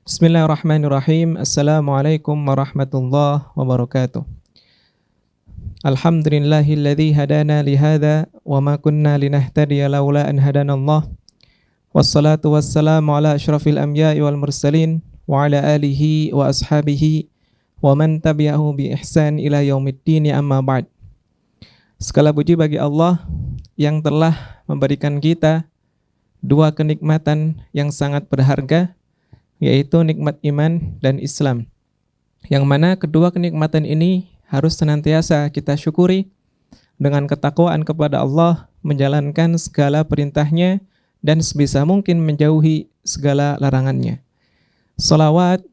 Bismillahirrahmanirrahim. Assalamualaikum warahmatullahi wabarakatuh. Alhamdulillahilladzi hadana lihada wa ma kunna linahtadiya laula an hadanallah. Wassalatu wassalamu ala asyrafil anbiya'i wal mursalin wa ala alihi wa ashabihi wa man tabi'ahu bi ihsan ila yaumiddin, amma ba'd. Segala puji bagi Allah yang telah memberikan kita dua kenikmatan yang sangat berharga, yaitu nikmat iman dan Islam, yang mana kedua kenikmatan ini harus senantiasa kita syukuri dengan ketakwaan kepada Allah, menjalankan segala perintahnya dan sebisa mungkin menjauhi segala larangannya. Salawat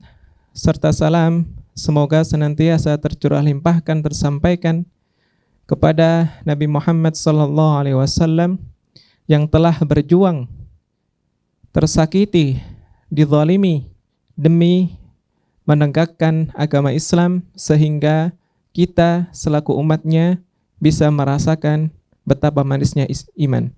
serta salam semoga senantiasa tercurah limpahkan, tersampaikan kepada Nabi Muhammad SAW yang telah berjuang, tersakiti, dizalimi demi menegakkan agama Islam, sehingga kita selaku umatnya bisa merasakan betapa manisnya iman.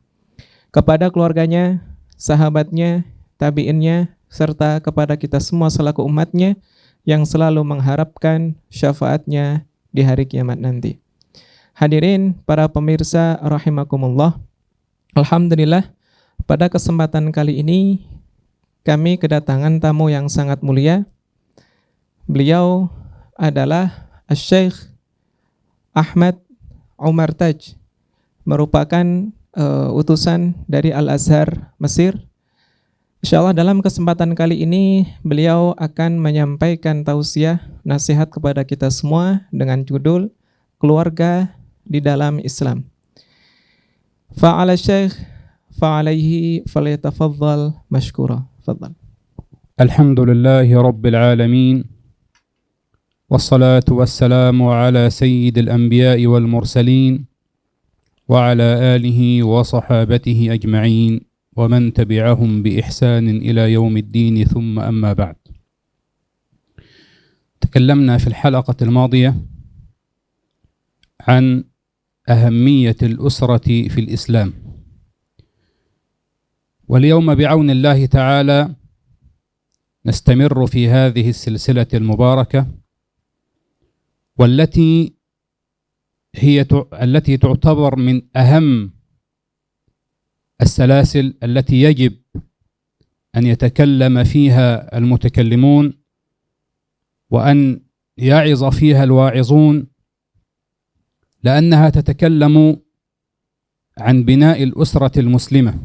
Kepada keluarganya, sahabatnya, tabi'innya, serta kepada kita semua selaku umatnya yang selalu mengharapkan syafaatnya di hari kiamat nanti. Hadirin para pemirsa rahimakumullah, alhamdulillah pada kesempatan kali ini kami kedatangan tamu yang sangat mulia. Beliau adalah Syekh Ahmad Umar Taj, merupakan utusan dari Al-Azhar Mesir. Insyaallah dalam kesempatan kali ini beliau akan menyampaikan tausiah nasihat kepada kita semua dengan judul Keluarga di dalam Islam. Fa'ala Syekh fa'alaihi falyatafaddal mashkura. تفضل. الحمد لله رب العالمين، والصلاة والسلام على سيد الأنبياء والمرسلين وعلى آله وصحابته أجمعين ومن تبعهم بإحسان إلى يوم الدين، ثم أما بعد. تكلمنا في الحلقة الماضية عن أهمية الأسرة في الإسلام، واليوم بعون الله تعالى نستمر في هذه السلسلة المباركة، والتي تعتبر من أهم السلاسل التي يجب أن يتكلم فيها المتكلمون وأن يعظ فيها الواعظون، لأنها تتكلم عن بناء الأسرة المسلمة،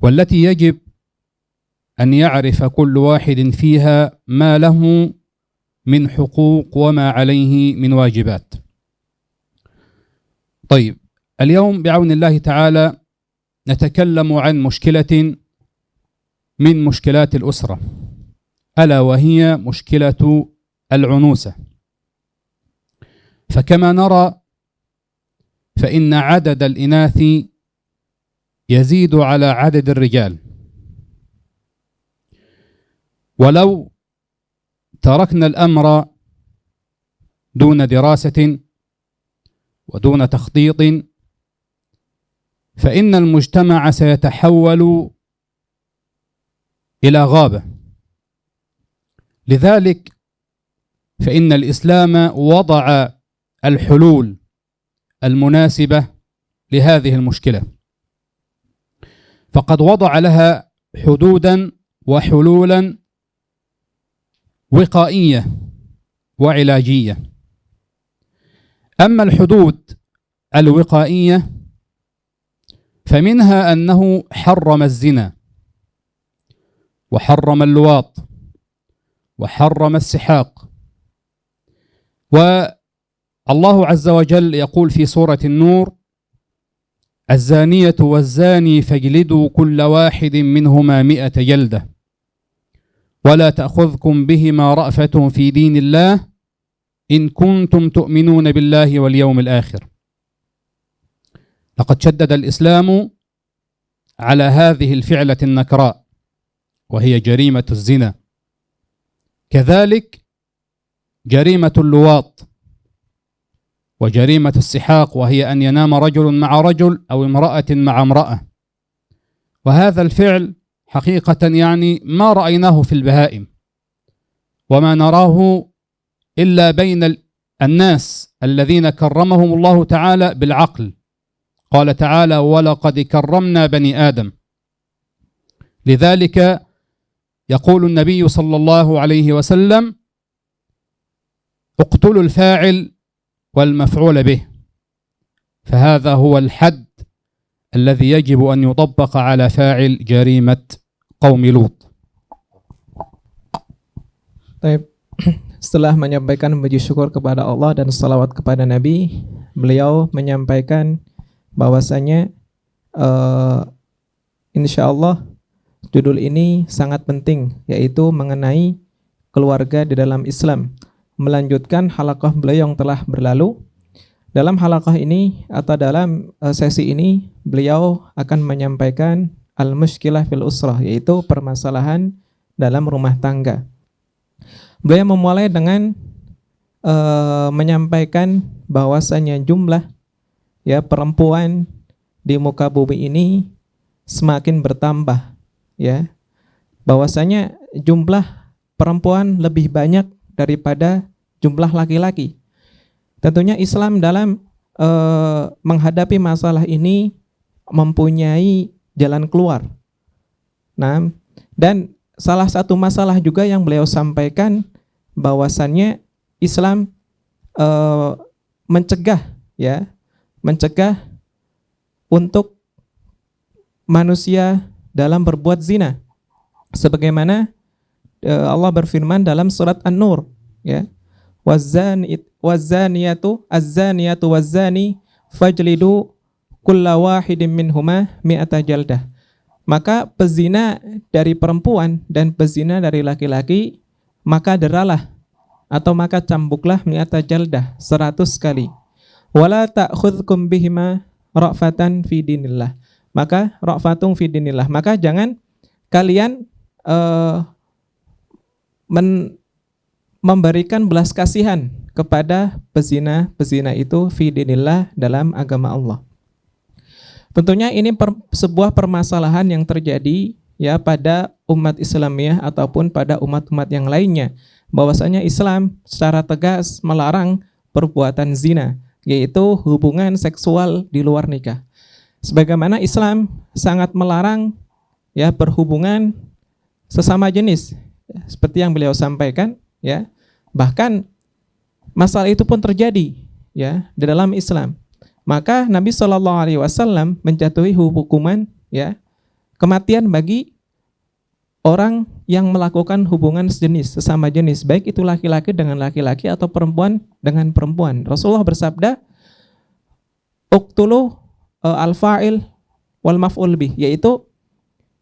والتي يجب أن يعرف كل واحد فيها ما له من حقوق وما عليه من واجبات. طيب، اليوم بعون الله تعالى نتكلم عن مشكلة من مشكلات الأسرة، ألا وهي مشكلة العنوسة. فكما نرى فإن عدد الإناث يزيد على عدد الرجال، ولو تركنا الأمر دون دراسة ودون تخطيط فإن المجتمع سيتحول إلى غابة. لذلك فإن الإسلام وضع الحلول المناسبة لهذه المشكلة، فقد وضع لها حدودا وحلولا وقائية وعلاجية. أما الحدود الوقائية فمنها أنه حرم الزنا، وحرم اللواط، وحرم السحاق. والله عز وجل يقول في سورة النور: الزانية والزاني فاجلدوا كل واحد منهما 100 جلدة ولا تأخذكم بهما رأفة في دين الله إن كنتم تؤمنون بالله واليوم الآخر. لقد شدد الإسلام على هذه الفعلة النكراء وهي جريمة الزنا، كذلك جريمة اللواط وجريمة السحاق وهي أن ينام رجل مع رجل أو امرأة مع امرأة. وهذا الفعل حقيقة يعني ما رأيناه في البهائم وما نراه إلا بين الناس الذين كرمهم الله تعالى بالعقل. قال تعالى: ولقد كرمنا بني آدم. لذلك يقول النبي صلى الله عليه وسلم: اقتلوا الفاعل والمفعول به. فهذا هو الحد الذي يجب أن يطبق على فاعل جريمة قوم لوط. Setelah menyampaikan puji syukur kepada Allah dan salawat kepada Nabi, beliau menyampaikan bahwasanya insya Allah judul ini sangat penting, yaitu mengenai keluarga di dalam Islam. Melanjutkan halaqah beliau yang telah berlalu. Dalam halaqah ini atau dalam sesi ini beliau akan menyampaikan al-mushkilah fil usrah, yaitu permasalahan dalam rumah tangga. Beliau memulai dengan menyampaikan bahwasanya jumlah perempuan di muka bumi ini semakin bertambah, bahwasanya jumlah perempuan lebih banyak daripada jumlah laki-laki. Tentunya Islam dalam menghadapi masalah ini mempunyai jalan keluar. Nah, dan salah satu masalah juga yang beliau sampaikan bahwasannya Islam mencegah untuk manusia dalam berbuat zina. Sebagaimana Allah berfirman dalam surat An-Nur, wazaniyatu wazzani fajlidu kulla wahidin minhuma mi'ata jaldah. Maka pezina dari perempuan dan pezina dari laki-laki, maka deralah atau maka cambuklah mi'ata jaldah 100 kali. Wala ta'khudhukum bihima ra'fatan fi dinillah. Maka ra'fatun fi dinillah. Maka jangan kalian memberikan belas kasihan kepada pezina itu fi dinillah, dalam agama Allah. Tentunya ini sebuah permasalahan yang terjadi pada umat Islamiyah ataupun pada umat-umat yang lainnya, bahwasanya Islam secara tegas melarang perbuatan zina, yaitu hubungan seksual di luar nikah. Sebagaimana Islam sangat melarang berhubungan sesama jenis, seperti yang beliau sampaikan, bahkan masalah itu pun terjadi di dalam Islam. Maka Nabi SAW menjatuhi hukuman kematian bagi orang yang melakukan hubungan sejenis, sesama jenis, baik itu laki-laki dengan laki-laki atau perempuan dengan perempuan. Rasulullah bersabda, uqtulu al-fa'il wal maf'ul bih, yaitu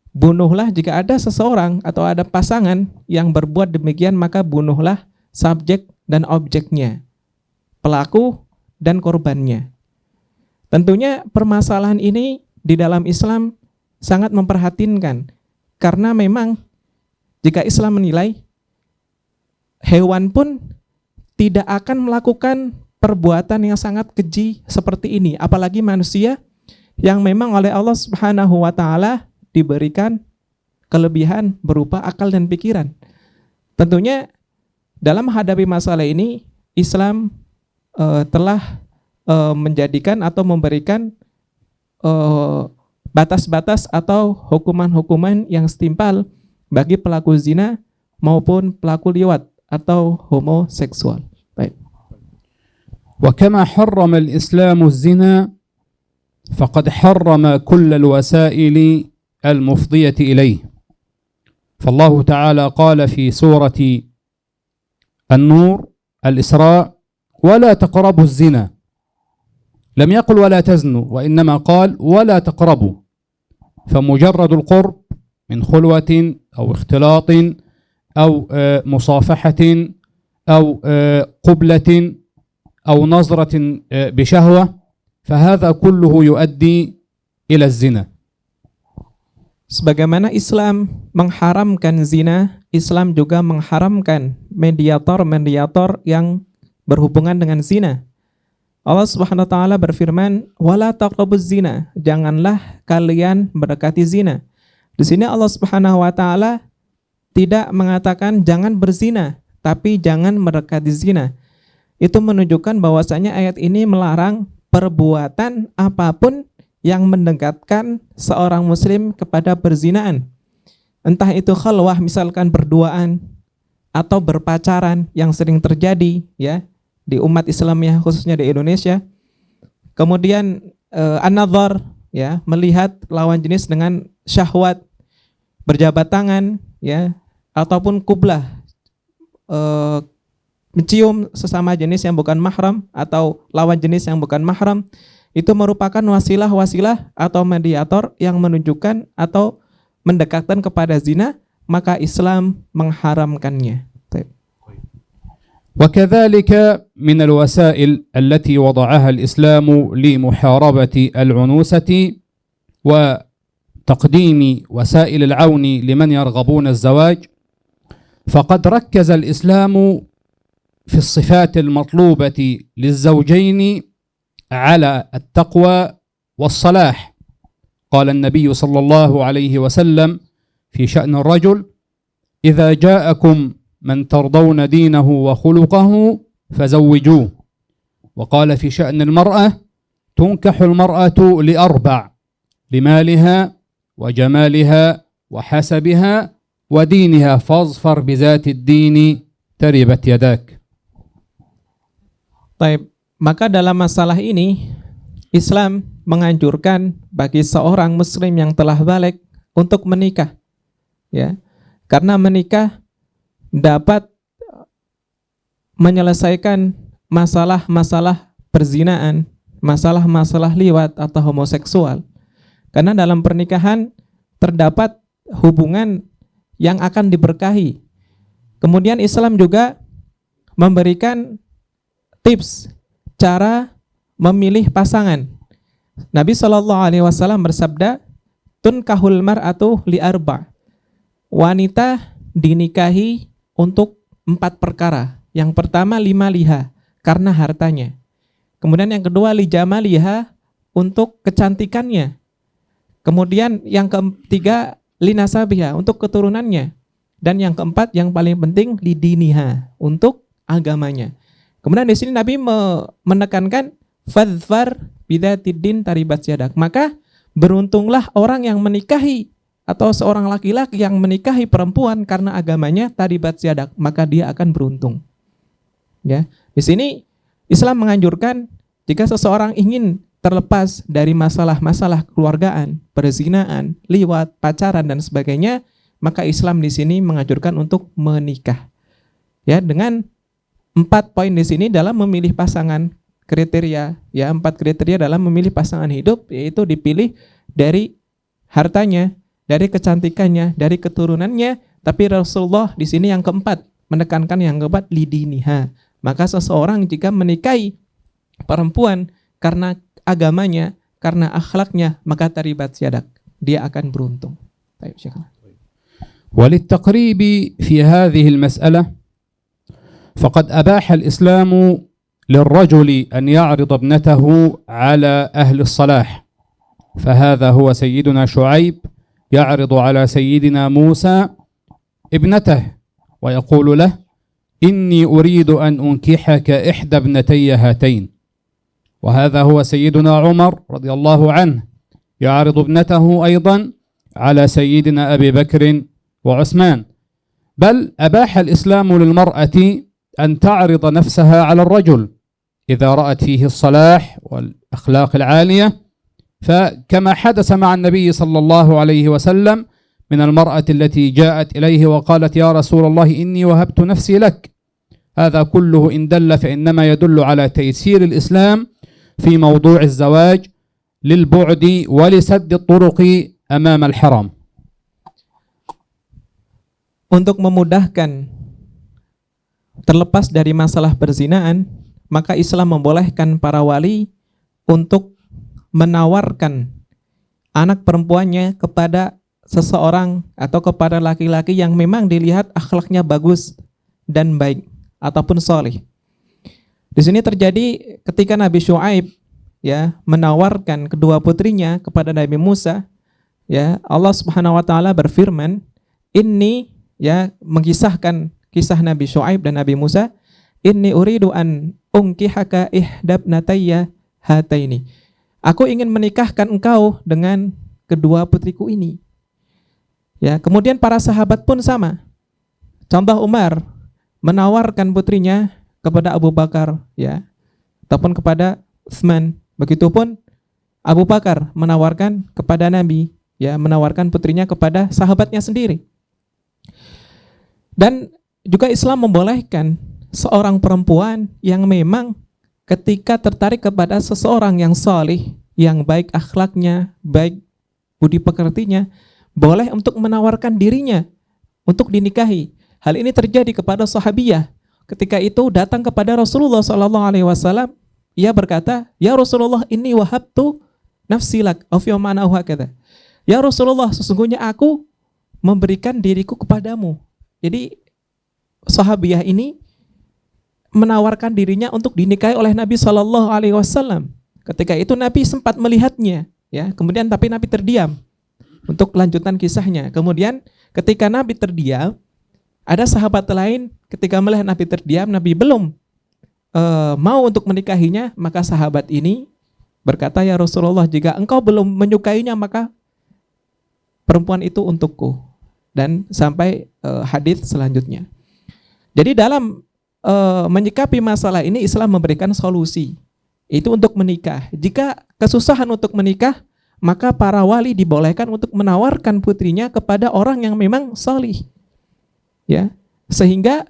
bunuhlah jika ada seseorang atau ada pasangan yang berbuat demikian, maka bunuhlah subjek dan objeknya, pelaku dan korbannya. Tentunya permasalahan ini di dalam Islam sangat memperhatinkan, karena memang jika Islam menilai hewan pun tidak akan melakukan perbuatan yang sangat keji seperti ini, apalagi manusia yang memang oleh Allah Subhanahu wa taala diberikan kelebihan berupa akal dan pikiran. Tentunya dalam menghadapi masalah ini Islam telah menjadikan atau memberikan batas-batas atau hukuman-hukuman yang setimpal bagi pelaku zina maupun pelaku liwat atau homoseksual. Baik. Wa kama harrama al-Islam az-zina faqad harrama kull al-wasail al-mufdiyah ilayh. فالله تعالى قال في سورة النور الإسراء: ولا تقربوا الزنا. لم يقل ولا تزنوا، وإنما قال ولا تقربوا. فمجرد القرب من خلوة أو اختلاط أو مصافحة أو قبلة أو نظرة بشهوة، فهذا كله يؤدي إلى الزنا. Sebagaimana Islam mengharamkan zina, Islam juga mengharamkan mediator-mediator yang berhubungan dengan zina. Allah Subhanahu wa taala berfirman, "Wala taqrabuz zina." Janganlah kalian mendekati zina. Di sini Allah Subhanahu wa taala tidak mengatakan jangan berzina, tapi jangan mendekati zina. Itu menunjukkan bahwasanya ayat ini melarang perbuatan apapun yang mendekatkan seorang muslim kepada perzinaan. Entah itu khalwah, misalkan berduaan, atau berpacaran yang sering terjadi ya di umat Islamiyah khususnya di Indonesia. Kemudian an-nadhar ya, melihat lawan jenis dengan syahwat, berjabat tangan ya, ataupun kublah, mencium sesama jenis yang bukan mahram atau lawan jenis yang bukan mahram, itu merupakan wasilah-wasilah atau mediator yang menunjukkan atau mendekatkan kepada zina, maka Islam mengharamkannya. وكذلك من الوسائل التي وضعها الإسلام لمحاربة العنوسة وتقديم وسائل العون لمن يرغبون الزواج، فقد ركز الإسلام في الصفات المطلوبة للزوجين على التقوى والصلاح. قال النبي صلى الله عليه وسلم في شأن الرجل: إذا جاءكم من ترضون دينه وخلقه فزوجوه. وقال في شأن المرأة: تنكح المرأة لأربع: لمالها وجمالها وحسبها ودينها فاظفر بذات الدين تربت يداك. Baik, maka dalam masalah ini Islam menganjurkan bagi seorang muslim yang telah balik untuk menikah. Ya. Karena menikah dapat menyelesaikan masalah-masalah perzinaan, masalah-masalah liwat atau homoseksual. Karena dalam pernikahan terdapat hubungan yang akan diberkahi. Kemudian Islam juga memberikan tips cara memilih pasangan. Nabi SAW bersabda, "Tunkahul mar'atu li arba'." Wanita dinikahi untuk 4 perkara. Yang pertama limaliha, karena hartanya. Kemudian yang kedua lijamaliha, untuk kecantikannya. Kemudian yang ketiga linasabiha, untuk keturunannya. Dan yang keempat yang paling penting lidiniha, untuk agamanya. Kemudian di sini Nabi menekankan fadfar bidzatiddin taribat yadak. Maka beruntunglah orang yang menikahi atau seorang laki-laki yang menikahi perempuan karena agamanya taribat yadak, maka dia akan beruntung. Ya, di sini Islam menganjurkan jika seseorang ingin terlepas dari masalah-masalah keluargaan, perzinaan, liwat, pacaran dan sebagainya, maka Islam di sini menganjurkan untuk menikah. Ya, dengan 4 poin di sini dalam memilih pasangan kriteria, ya 4 kriteria dalam memilih pasangan hidup, yaitu dipilih dari hartanya, dari kecantikannya, dari keturunannya. Tapi Rasulullah di sini yang keempat menekankan yang keempat lidiniha. Maka seseorang jika menikahi perempuan karena agamanya, karena akhlaknya, maka taribat yadak, dia akan beruntung. Baik, Syekh. وللتقريب في هذه المسألة فقد أباح الإسلام للرجل أن يعرض ابنته على أهل الصلاح، فهذا هو سيدنا شعيب يعرض على سيدنا موسى ابنته ويقول له: إني أريد أن أنكحك إحدى ابنتي هاتين. وهذا هو سيدنا عمر رضي الله عنه يعرض ابنته أيضا على سيدنا أبي بكر وعثمان. بل أباح الإسلام للمرأة أن تعرض نفسها على الرجل إذا رأت فيه الصلاح والأخلاق العالية، فكما حدث مع النبي صلى الله عليه وسلم من المرأة التي جاءت إليه وقالت: يا رسول الله إني وهبت نفسي لك. هذا كله إن دل فإنما يدل على تيسير الإسلام في موضوع الزواج للبعد ولسد الطرق أمام الحرام. Untuk memudahkan terlepas dari masalah perzinaan, maka Islam membolehkan para wali untuk menawarkan anak perempuannya kepada seseorang atau kepada laki-laki yang memang dilihat akhlaknya bagus dan baik ataupun soleh. Di sini terjadi ketika Nabi Syuaib ya menawarkan kedua putrinya kepada Nabi Musa, ya Allah Subhanahu wa taala berfirman, "Inni," ya mengisahkan kisah Nabi Syuaib dan Nabi Musa, "Inni uridu an unkihaka ihdabnatayya hataini." Aku ingin menikahkan engkau dengan kedua putriku ini. Ya, kemudian para sahabat pun sama. Contoh Umar menawarkan putrinya kepada Abu Bakar, ya, ataupun kepada Utsman. Begitupun Abu Bakar menawarkan kepada Nabi, ya, menawarkan putrinya kepada sahabatnya sendiri. Dan juga Islam membolehkan seorang perempuan yang memang ketika tertarik kepada seseorang yang salih, yang baik akhlaknya, baik budi pekertinya, boleh untuk menawarkan dirinya untuk dinikahi. Hal ini terjadi kepada sahabiyah. Ketika itu datang kepada Rasulullah SAW, ia berkata, "Ya Rasulullah, inni wahabtu nafsi lak," au fi ma'nahu hakadha. Ya Rasulullah, sesungguhnya aku memberikan diriku kepadamu. Jadi sahabiyah ini menawarkan dirinya untuk dinikahi oleh Nabi SAW. Ketika itu Nabi sempat melihatnya, ya, kemudian tapi Nabi terdiam untuk lanjutan kisahnya. Kemudian ketika Nabi terdiam, ada sahabat lain ketika melihat Nabi terdiam, Nabi belum mau untuk menikahinya, maka sahabat ini berkata, "Ya Rasulullah, jika engkau belum menyukainya, maka perempuan itu untukku." Dan sampai hadis selanjutnya. Jadi dalam menyikapi masalah ini, Islam memberikan solusi. Itu untuk menikah. Jika kesusahan untuk menikah, maka para wali dibolehkan untuk menawarkan putrinya kepada orang yang memang salih. Ya, sehingga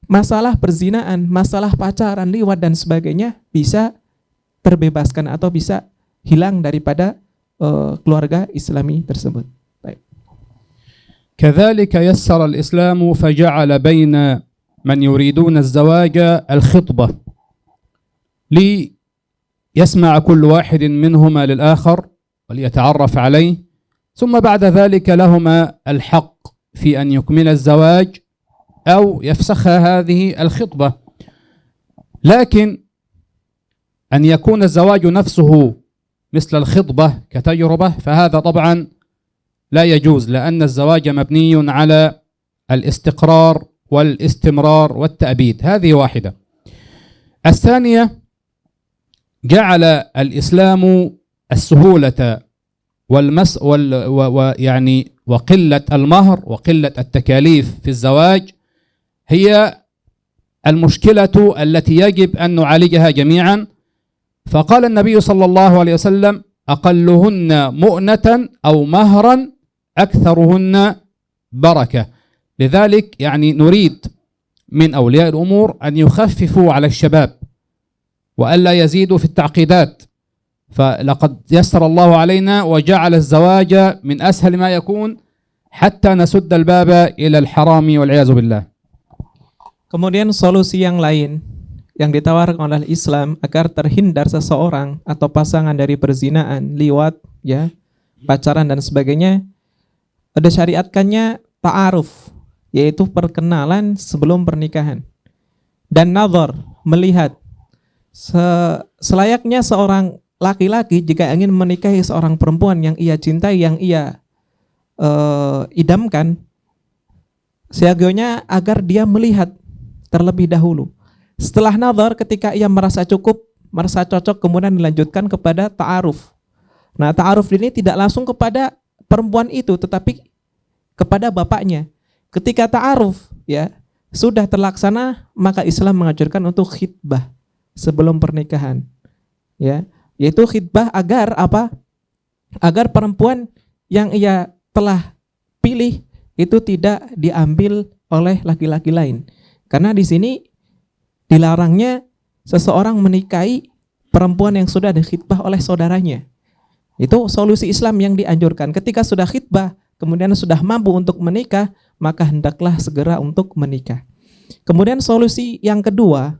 masalah perzinaan, masalah pacaran, liwat dan sebagainya bisa terbebaskan atau bisa hilang daripada keluarga Islami tersebut. Baik. كذلك يسر الإسلام فجعل بين من يريدون الزواج الخطبة ليسمع كل واحد منهما للآخر وليتعرف عليه، ثم بعد ذلك لهما الحق في أن يكمل الزواج أو يفسخ هذه الخطبة. لكن أن يكون الزواج نفسه مثل الخطبة كتجربة فهذا طبعا لا يجوز، لأن الزواج مبني على الاستقرار والاستمرار والتأبيد. هذه واحدة. الثانية، جعل الإسلام السهولة ويعني وقلة المهر وقلة التكاليف في الزواج هي المشكلة التي يجب أن نعالجها جميعا. فقال النبي صلى الله عليه وسلم: أقلهن مؤنة أو مهرا أكثرهن بركة. لذلك يعني نريد من أولياء الأمور أن يخففوا على الشباب وألا يزيدوا في التعقيدات، فلقد يسر الله علينا وجعل الزواج من أسهل ما يكون حتى نسد الباب إلى الحرام والعياذ بالله. Kemudian solusi yang lain yang ditawarkan oleh Islam agar terhindar seseorang atau pasangan dari perzinaan, liwat, ya, pacaran dan sebagainya, ada syariatkannya ta'aruf, yaitu perkenalan sebelum pernikahan, dan nazar, melihat. Selayaknya seorang laki-laki jika ingin menikahi seorang perempuan yang ia cintai, yang ia idamkan, seyogyanya agar dia melihat terlebih dahulu. Setelah nazar, ketika ia merasa cukup, merasa cocok, kemudian dilanjutkan kepada ta'aruf. Nah, ta'aruf ini tidak langsung kepada perempuan itu, tetapi kepada bapaknya. Ketika ta'aruf, ya, sudah terlaksana, maka Islam mengajarkan untuk khitbah sebelum pernikahan, ya, yaitu khitbah agar apa? Agar perempuan yang ia telah pilih itu tidak diambil oleh laki-laki lain. Karena di sini dilarangnya seseorang menikahi perempuan yang sudah dikhitbah oleh saudaranya. Itu solusi Islam yang dianjurkan. Ketika sudah khitbah, kemudian sudah mampu untuk menikah, maka hendaklah segera untuk menikah. Kemudian solusi yang kedua,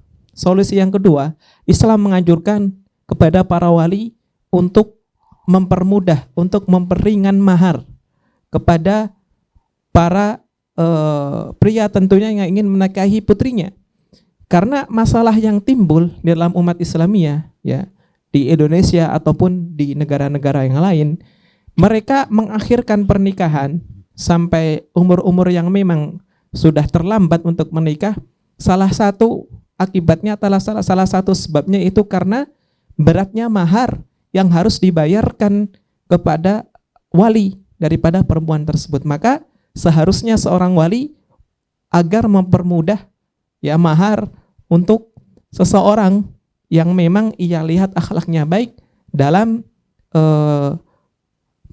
Islam menganjurkan kepada para wali untuk mempermudah, untuk memperingan mahar kepada para pria tentunya yang ingin menikahi putrinya. Karena masalah yang timbul di dalam umat Islamiyah ya, di Indonesia ataupun di negara-negara yang lain, mereka mengakhirkan pernikahan sampai umur-umur yang memang sudah terlambat untuk menikah. Salah satu akibatnya adalah salah satu sebabnya itu karena beratnya mahar yang harus dibayarkan kepada wali daripada perempuan tersebut. Maka seharusnya seorang wali agar mempermudah ya mahar untuk seseorang yang memang ia lihat akhlaknya baik dalam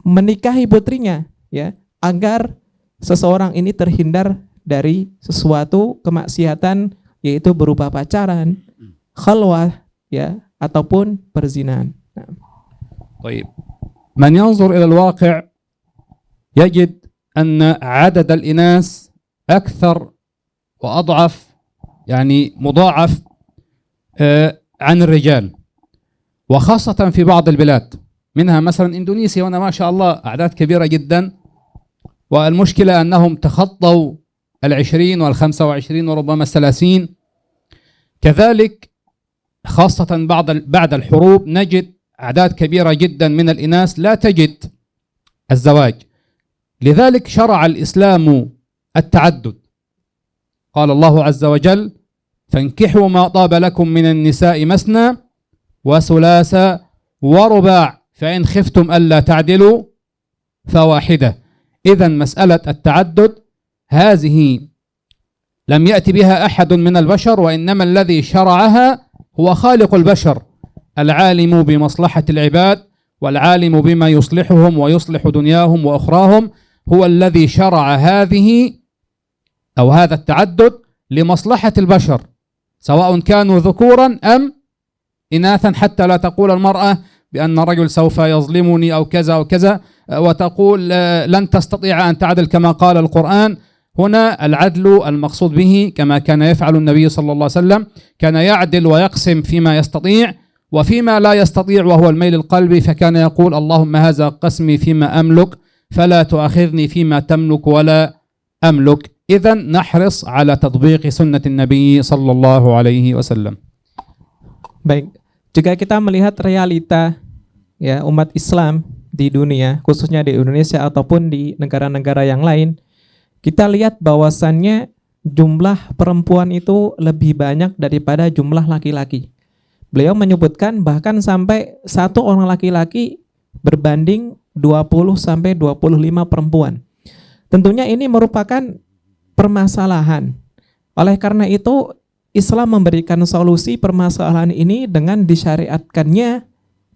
menikahi putrinya ya, agar seseorang ini terhindar dari sesuatu kemaksiatan, yaitu berupa pacaran, khalwah ya, ataupun perzinahan. طيب من ينظر إلى الواقع يجد أن عدد الإناث أكثر وأضعف يعني مضاعف عن الرجال، وخاصة في بعض البلاد منها مثلا إندونيسيا، وأنا ما شاء الله أعداد كبيرة جدا، والمشكلة أنهم تخطوا 20 وال25 وربما 30. كذلك خاصة بعد الحروب نجد أعداد كبيرة جدا من الإناث لا تجد الزواج. لذلك شرع الإسلام التعدد. قال الله عز وجل: فانكحوا ما طاب لكم من النساء مثنى وثلاث ورباع فإن خفتم ألا تعدلوا فواحدة. إذن مسألة التعدد هذه لم يأتي بها أحد من البشر، وإنما الذي شرعها هو خالق البشر العالم بمصلحة العباد والعالم بما يصلحهم ويصلح دنياهم وأخراهم، هو الذي شرع هذه أو هذا التعدد لمصلحة البشر، سواء كانوا ذكورا أم إناثا، حتى لا تقول المرأة بأن الرجل سوف يظلمني أو كذا وكذا، وتقول لن تستطيع أن تعدل كما قال القرآن. هنا العدل المقصود به كما كان يفعل النبي صلى الله عليه وسلم، كان يعدل ويقسم فيما يستطيع، وفيما لا يستطيع وهو الميل القلبي فكان يقول: اللهم هذا قسمي فيما أملك فلا تؤاخذني فيما تملك ولا أملك. إذن نحرص على تطبيق سنة النبي صلى الله عليه وسلم. Baik, jika kita melihat realita ya umat Islam di dunia, khususnya di Indonesia ataupun di negara-negara yang lain, kita lihat bahwasannya jumlah perempuan itu lebih banyak daripada jumlah laki-laki. Beliau menyebutkan bahkan sampai satu orang laki-laki berbanding 20 sampai 25 perempuan. Tentunya ini merupakan permasalahan. Oleh karena itu, Islam memberikan solusi permasalahan ini dengan disyariatkannya,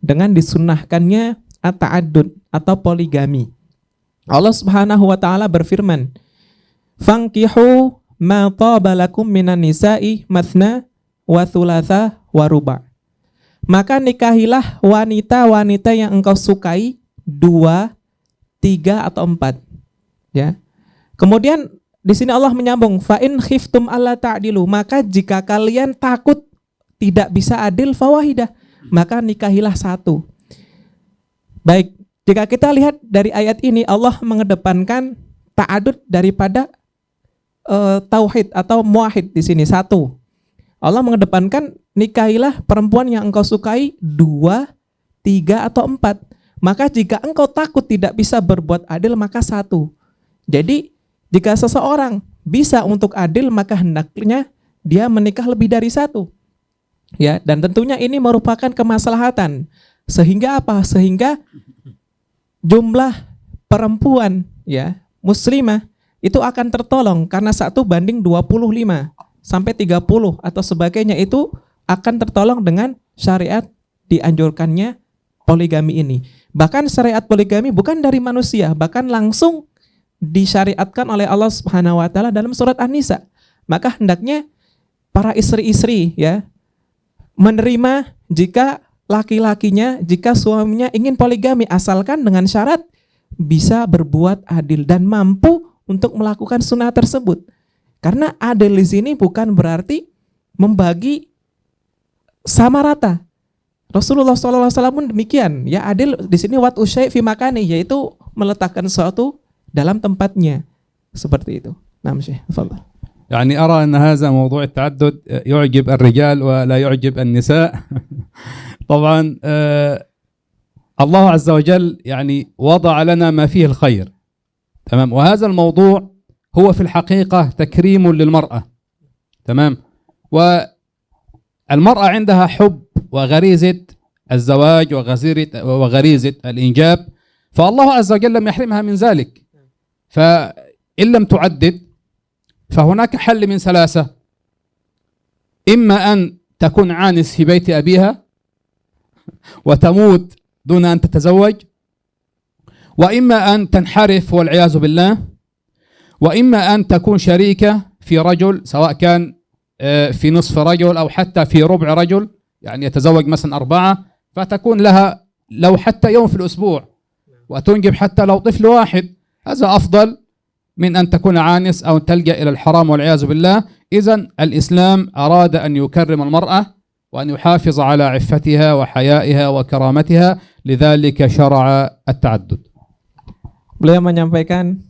dengan disunnahkannya at-ta'addud atau poligami. Allah Subhanahu wa taala berfirman, "Fankihu ma taba lakum minan nisa'i mathna wa thulatha wa ruba'." Maka nikahilah wanita-wanita yang engkau sukai 2, 3 atau 4. Ya. Kemudian di sini Allah menyambung, fa in khiftum alla ta'dilu, maka jika kalian takut tidak bisa adil fawahidah, maka nikahilah 1. Baik, jika kita lihat dari ayat ini, Allah mengedepankan ta'adud daripada tauhid atau muwahhid di sini 1. Allah mengedepankan nikahilah perempuan yang engkau sukai 2, 3 atau 4. Maka jika engkau takut tidak bisa berbuat adil, maka 1. Jadi jika seseorang bisa untuk adil, maka hendaknya dia menikah lebih dari 1. Ya, dan tentunya ini merupakan kemaslahatan. Sehingga apa? Sehingga jumlah perempuan ya muslimah itu akan tertolong, karena 1 banding 25 sampai 30 atau sebagainya itu akan tertolong dengan syariat dianjurkannya poligami ini. Bahkan syariat poligami bukan dari manusia, bahkan langsung disyariatkan oleh Allah Subhanahu wa taala dalam surat An-Nisa. Maka hendaknya para istri-istri ya menerima jika laki-lakinya, jika suaminya ingin poligami, asalkan dengan syarat bisa berbuat adil dan mampu untuk melakukan sunnah tersebut. Karena adil di sini bukan berarti membagi sama rata. Rasulullah SAW pun demikian. Ya, adil di sini wat usyai fi makani, yaitu meletakkan sesuatu dalam tempatnya, seperti itu. Nah, Syekh, tafadhal. يعني أرى أن هذا موضوع التعدد يعجب الرجال ولا يعجب النساء. طبعا الله عز وجل يعني وضع لنا ما فيه الخير، تمام، وهذا الموضوع هو في الحقيقة تكريم للمرأة، تمام، والمرأة عندها حب وغريزة الزواج وغريزة الإنجاب، فالله عز وجل لم يحرمها من ذلك. فإن لم تعدد فهناك حل من ثلاثة: إما أن تكون عانس في بيت أبيها وتموت دون أن تتزوج، وإما أن تنحرف والعياذ بالله، وإما أن تكون شريكة في رجل، سواء كان في نصف رجل أو حتى في ربع رجل، يعني يتزوج مثلا 4 فتكون لها لو حتى يوم في الأسبوع وتنجب حتى لو طفل واحد، هذا أفضل من أن تكون عانس أو تلجأ إلى الحرام والعياذ بالله. إذن الإسلام أراد أن يكرم المرأة وأن يحافظ على عفتها وحيائها وكرامتها، لذلك شرع التعدد. Beliau menyampaikan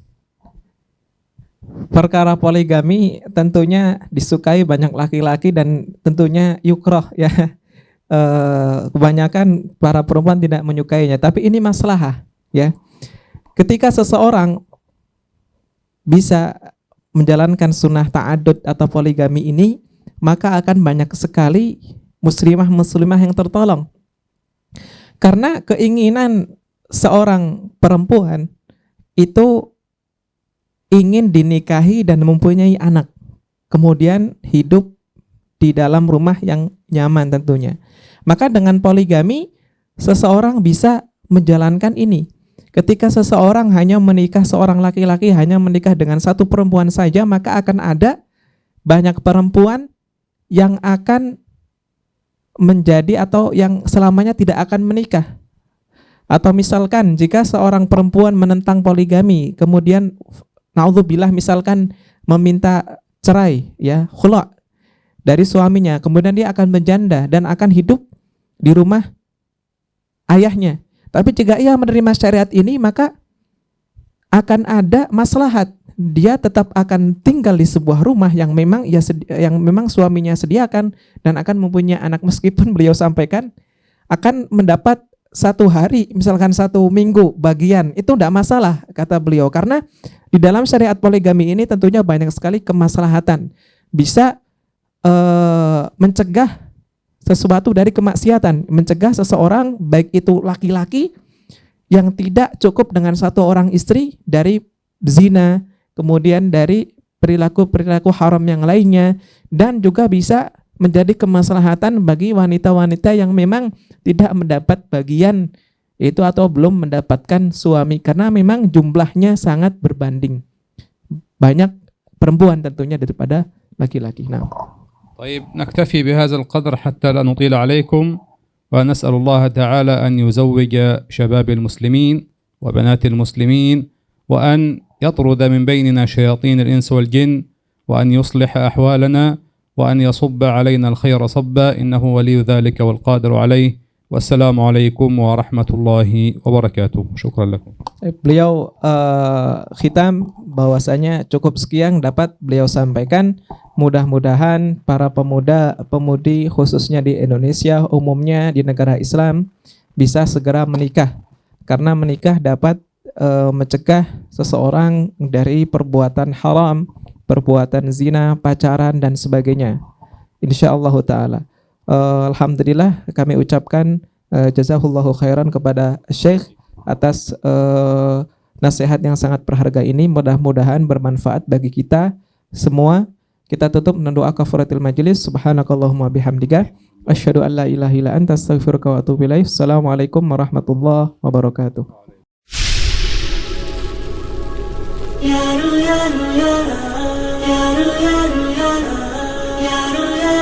perkara poligami tentunya disukai banyak laki-laki dan tentunya yukroh ya. Kebanyakan para perempuan tidak menyukainya, tapi ini maslahah ya. Ketika seseorang bisa menjalankan sunnah ta'adud atau poligami ini, maka akan banyak sekali muslimah-muslimah yang tertolong. Karena keinginan seorang perempuan itu ingin dinikahi dan mempunyai anak, kemudian hidup di dalam rumah yang nyaman tentunya. Maka dengan poligami seseorang bisa menjalankan ini. Ketika seseorang hanya menikah, seorang laki-laki hanya menikah dengan satu perempuan saja, maka akan ada banyak perempuan yang akan menjadi atau yang selamanya tidak akan menikah. Atau misalkan jika seorang perempuan menentang poligami, kemudian naudzubillah misalkan meminta cerai ya, khula' dari suaminya, kemudian dia akan menjanda dan akan hidup di rumah ayahnya. Tapi jika ia menerima syariat ini, maka akan ada maslahat. Dia tetap akan tinggal di sebuah rumah yang memang suaminya sediakan dan akan mempunyai anak, meskipun beliau sampaikan akan mendapat 1 hari, misalkan 1 minggu bagian, itu tidak masalah kata beliau, karena di dalam syariat poligami ini tentunya banyak sekali kemaslahatan, bisa mencegah sesuatu dari kemaksiatan, mencegah seseorang baik itu laki-laki yang tidak cukup dengan 1 orang istri dari zina, kemudian dari perilaku-perilaku haram yang lainnya, dan juga bisa menjadi kemaslahatan bagi wanita-wanita yang memang tidak mendapat bagian itu atau belum mendapatkan suami, karena memang jumlahnya sangat berbanding banyak perempuan tentunya daripada laki-laki. Nah, طيب نكتفي بهذا القدر حتى لا نطيل عليكم، ونسأل الله تعالى أن يزوج شباب المسلمين وبنات المسلمين، وأن يطرد من بيننا شياطين الإنس والجن، وأن يصلح أحوالنا، وأن يصب علينا الخير صبا، إنه ولي ذلك والقادر عليه. والسلام عليكم ورحمة الله وبركاته. شكرا لكم. Beliau khitam bahwasanya cukup sekian dapat beliau sampaikan. Mudah-mudahan para pemuda-pemudi khususnya di Indonesia, umumnya di negara Islam, bisa segera menikah, karena menikah dapat mencegah seseorang dari perbuatan haram, perbuatan zina, pacaran dan sebagainya. Insyaallah taala. Alhamdulillah kami ucapkan jazakallahu khairan kepada Syekh atas nasihat yang sangat berharga ini. Mudah-mudahan bermanfaat bagi kita semua. Kita tutup dengan doa kafaratul majelis. Subhanakallahumma bihamdika asyhadu an la ilaha illa anta astaghfiruka wa atubu ilaik. Assalamualaikum warahmatullahi wabarakatuh. Ya ru ya ru ya ru ya ru ya ru ya ru ya ru